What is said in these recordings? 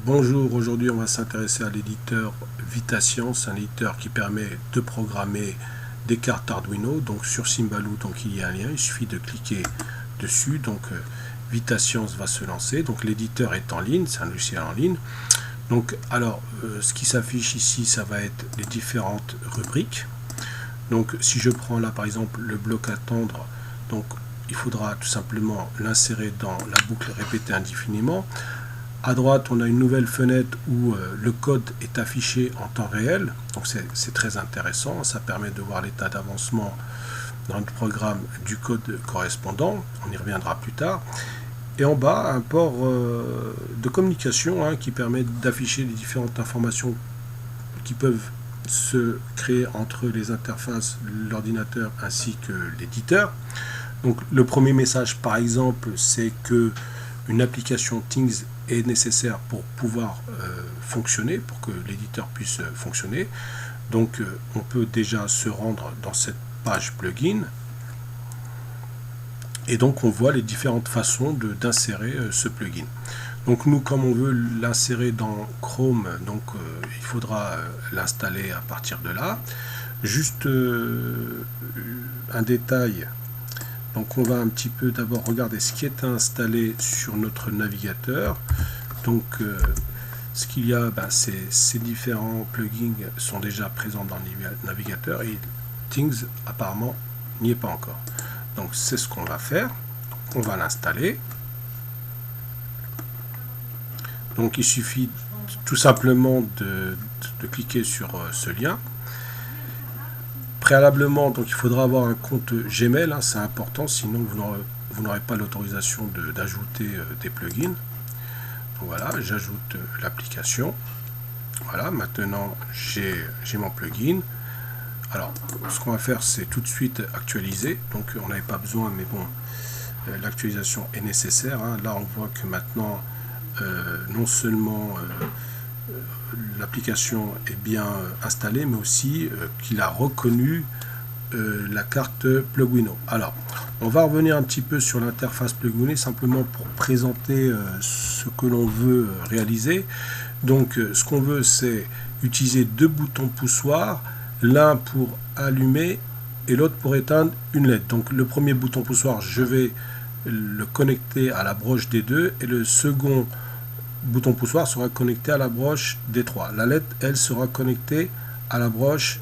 Bonjour, aujourd'hui on va s'intéresser à l'éditeur VitaScience, un éditeur qui permet de programmer des cartes Arduino. Donc sur Symbaloo, donc il y a un lien, il suffit de cliquer dessus. Donc VitaScience va se lancer. Donc l'éditeur est en ligne, c'est un logiciel en ligne. Donc alors ce qui s'affiche ici, ça va être les différentes rubriques. Donc si je prends là par exemple le bloc attendre, donc il faudra tout simplement l'insérer dans la boucle répétée indéfiniment. À droite, on a une nouvelle fenêtre où le code est affiché en temps réel. Donc c'est très intéressant. Ça permet de voir l'état d'avancement dans le programme du code correspondant. On y reviendra plus tard. Et en bas, un port de communication qui permet d'afficher les différentes informations qui peuvent se créer entre les interfaces, l'ordinateur ainsi que l'éditeur. Donc le premier message, par exemple, c'est que une application Things est nécessaire pour pouvoir fonctionner, pour que l'éditeur puisse fonctionner. Donc on peut déjà se rendre dans cette page plugin et donc on voit les différentes façons d'insérer ce plugin. Donc nous, comme on veut l'insérer dans Chrome, donc il faudra l'installer à partir de là. Juste un détail. Donc on va un petit peu d'abord regarder ce qui est installé sur notre navigateur. Donc ce qu'il y a, ces différents plugins sont déjà présents dans le navigateur et Things apparemment n'y est pas encore. Donc c'est ce qu'on va faire. On va l'installer. Donc il suffit tout simplement de cliquer sur ce lien. Préalablement, donc il faudra avoir un compte Gmail, c'est important, sinon vous n'aurez pas l'autorisation d'ajouter des plugins. Donc voilà, j'ajoute l'application. Voilà, maintenant j'ai mon plugin. Alors, ce qu'on va faire, c'est tout de suite actualiser. Donc on n'avait pas besoin, mais bon, l'actualisation est nécessaire. Là, on voit que maintenant, non seulement l'application est bien installée, mais aussi qu'il a reconnu la carte Plugino. Alors, on va revenir un petit peu sur l'interface Plugino, simplement pour présenter ce que l'on veut réaliser. Donc, ce qu'on veut, c'est utiliser deux boutons poussoirs, l'un pour allumer et l'autre pour éteindre une LED. Donc, le premier bouton poussoir, je vais le connecter à la broche D2 et le second bouton poussoir sera connecté à la broche D3. La LED, elle, sera connectée à la broche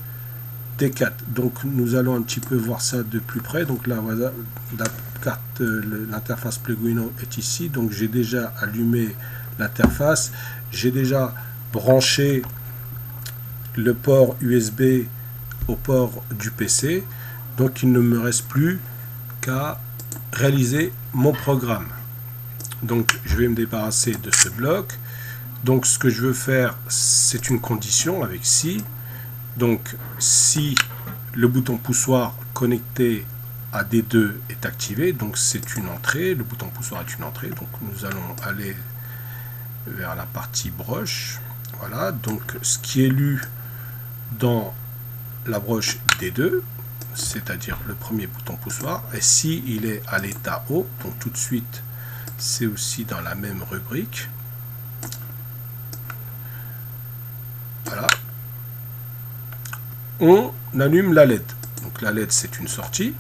D4. Donc nous allons un petit peu voir ça de plus près. Donc là, voilà, la carte, l'interface Plugino est ici. Donc j'ai déjà allumé l'interface. J'ai déjà branché le port USB au port du PC. Donc il ne me reste plus qu'à réaliser mon programme. Donc je vais me débarrasser de ce bloc. Donc ce que je veux faire, c'est une condition avec si. Donc si le bouton poussoir connecté à D2 est activé, donc c'est une entrée, le bouton poussoir est une entrée. Donc nous allons aller vers la partie broche. Voilà, donc ce qui est lu dans la broche D2, c'est-à-dire le premier bouton poussoir, et si il est à l'état haut, donc tout de suite c'est aussi dans la même rubrique. Voilà. On allume la LED. Donc la LED, c'est une sortie.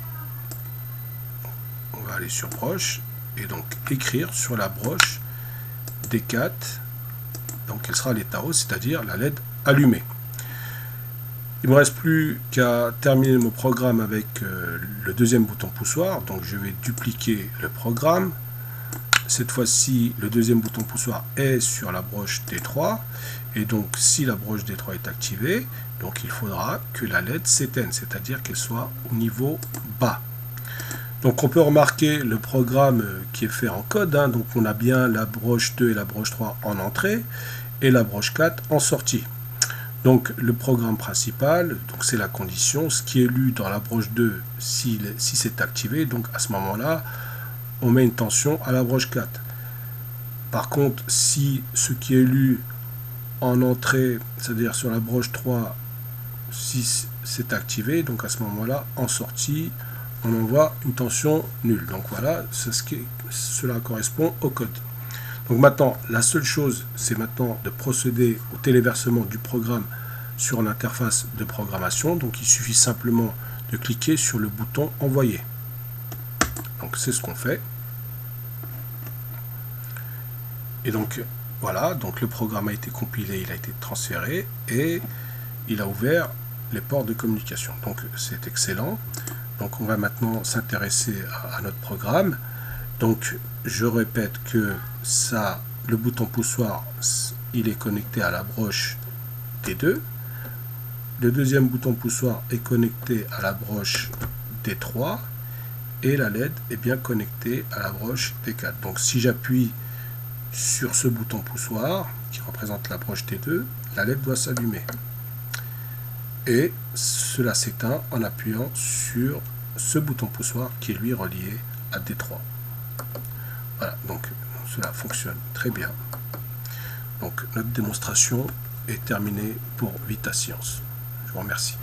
On va aller sur broche et donc écrire sur la broche D4. Donc elle sera à l'état haut, c'est-à-dire la LED allumée. Il ne me reste plus qu'à terminer mon programme avec le deuxième bouton poussoir. Donc je vais dupliquer le programme. Cette fois-ci, le deuxième bouton poussoir est sur la broche D3. Et donc, si la broche D3 est activée, donc il faudra que la LED s'éteigne, c'est-à-dire qu'elle soit au niveau bas. Donc, on peut remarquer le programme qui est fait en code. Donc, on a bien la broche 2 et la broche 3 en entrée et la broche 4 en sortie. Donc, le programme principal, c'est la condition. Ce qui est lu dans la broche 2, si c'est activé, donc à ce moment-là, on met une tension à la broche 4. Par contre, si ce qui est lu en entrée, c'est-à-dire sur la broche 3, si c'est activé, donc à ce moment-là, en sortie, on envoie une tension nulle. Donc voilà, cela correspond au code. Donc maintenant, la seule chose, c'est maintenant de procéder au téléversement du programme sur l'interface de programmation. Donc il suffit simplement de cliquer sur le bouton envoyer. Donc c'est ce qu'on fait. Et donc voilà, donc le programme a été compilé, il a été transféré et il a ouvert les ports de communication. Donc c'est excellent. Donc on va maintenant s'intéresser à notre programme. Donc je répète que ça, le bouton poussoir, il est connecté à la broche D2. Le deuxième bouton poussoir est connecté à la broche D3 et la LED est bien connectée à la broche D4. Donc si j'appuie sur ce bouton poussoir qui représente la broche D2, la LED doit s'allumer. Et cela s'éteint en appuyant sur ce bouton poussoir qui est lui relié à D3. Voilà, donc cela fonctionne très bien. Donc notre démonstration est terminée pour Vita Science. Je vous remercie.